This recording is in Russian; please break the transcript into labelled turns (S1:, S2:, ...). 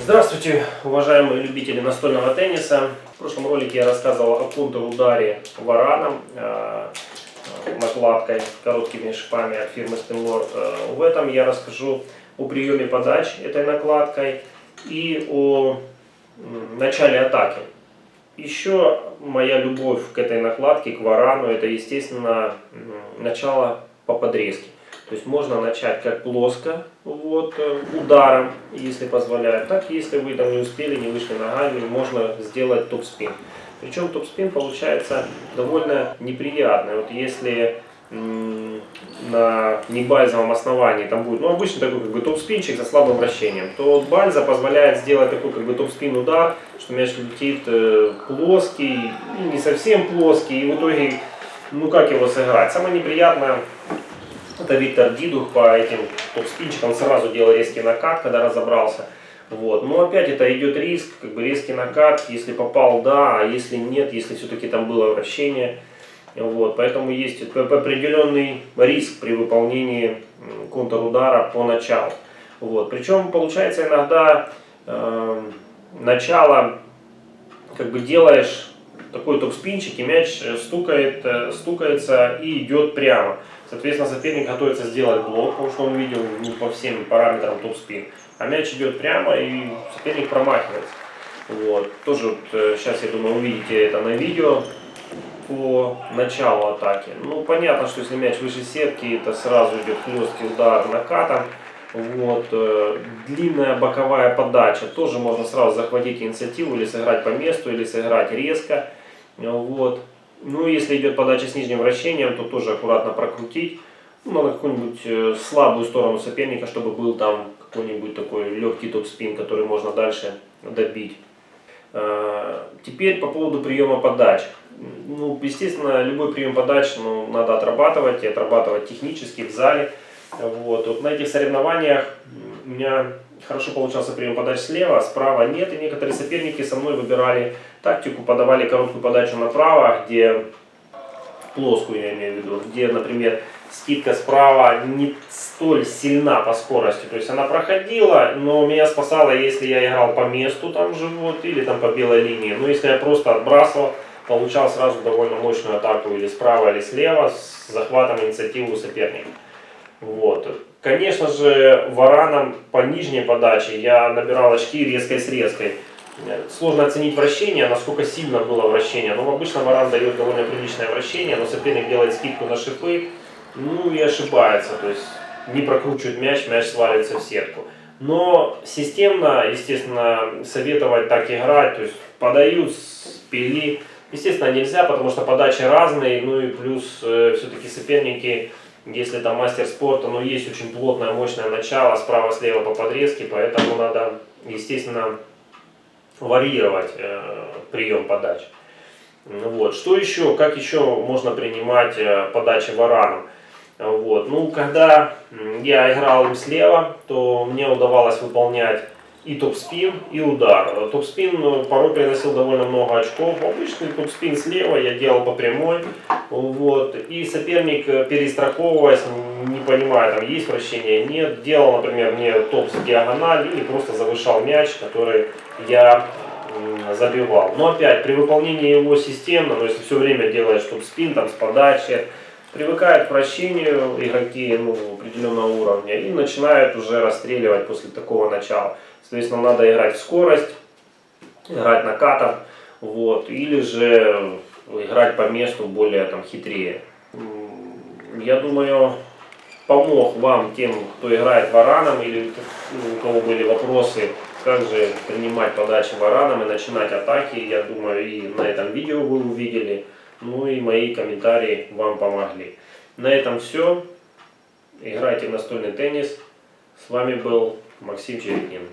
S1: Здравствуйте, уважаемые любители настольного тенниса. В прошлом ролике я рассказывал о контр-ударе вараном, накладкой короткими шипами от фирмы Stemlord. В этом я расскажу о приеме подач этой накладкой и о начале атаки. Еще моя любовь к этой накладке, к варану, это, естественно, начало по подрезке. То есть можно начать как плоско, ударом, если позволяет, так если вы там не успели, не вышли ногами, можно сделать топ-спин. Причем топ-спин получается довольно неприятный. Вот если на небальзовом основании там будет, обычно такой топ-спинчик со слабым вращением, то бальза позволяет сделать такой топ-спин удар, что мяч летит плоский, не совсем плоский, и в итоге, как его сыграть? Самое неприятное, это Виктор Дидух по этим топ-спинчикам сразу делал резкий накат, когда разобрался. Но опять это идет риск, резкий накат, если попал, да, а если нет, если все-таки там было вращение. Поэтому есть определенный риск при выполнении контрудара по началу. Причем получается иногда начало делаешь такой топ-спинчик, и мяч стукается и идет прямо. Соответственно, соперник готовится сделать блок, потому что он видел не по всем параметрам топ-спин. А мяч идет прямо, и соперник промахивается. Тоже сейчас, я думаю, увидите это на видео по началу атаки. Понятно, что если мяч выше сетки, это сразу идет хлесткий удар накатом. Длинная боковая подача. Тоже можно сразу захватить инициативу, или сыграть по месту, или сыграть резко. Если идет подача с нижним вращением, то тоже аккуратно прокрутить. Надо какую-нибудь слабую сторону соперника, чтобы был там какой-нибудь такой легкий топ-спин, который можно дальше добить. Теперь по поводу приема подач. Естественно, любой прием подач надо отрабатывать, и отрабатывать технически в зале. На этих соревнованиях у меня хорошо получался прием подач слева, справа нет. И некоторые соперники со мной выбирали тактику, подавали короткую подачу направо, где плоскую, я имею в виду, где, например, скидка справа не столь сильна по скорости. То есть она проходила, но меня спасало, если я играл по месту там в живот или там по белой линии. Но если я просто отбрасывал, получал сразу довольно мощную атаку или справа, или слева с захватом инициативы у соперника. Конечно же, вараном по нижней подаче я набирал очки резкой с резкой. Сложно оценить вращение, насколько сильно было вращение. Обычно варан дает довольно приличное вращение, но соперник делает скидку на шипы, и ошибается. То есть не прокручивает мяч, мяч сваливается в сетку. Но системно, естественно, советовать так играть, то есть подают, спили. Естественно, нельзя, потому что подачи разные, и плюс все-таки соперники, если там мастер спорта, есть очень плотное, мощное начало, справа-слева по подрезке, поэтому надо, естественно, варьировать прием подач. Что еще, как еще можно принимать подачи вараном? Когда я играл им слева, то мне удавалось выполнять и топ-спин, и удар. Топ-спин порой приносил довольно много очков. Обычный топ-спин слева я делал по прямой. И соперник, перестраховываясь, не понимая, там есть вращение, нет, делал, например, мне топ с диагональ или просто завышал мяч, который я забивал. Но опять, при выполнении его системно, если все время делаешь топ-спин с подачи, привыкают к вращению игроки определенного уровня и начинают уже расстреливать после такого начала. Соответственно, надо играть в скорость, играть накатом, или же играть по месту более хитрее. Я думаю, помог вам тем, кто играет вараном, или у кого были вопросы, как же принимать подачи вараном и начинать атаки. Я думаю, и на этом видео вы увидели, и мои комментарии вам помогли. На этом все. Играйте в настольный теннис. С вами был Максим Черепнин.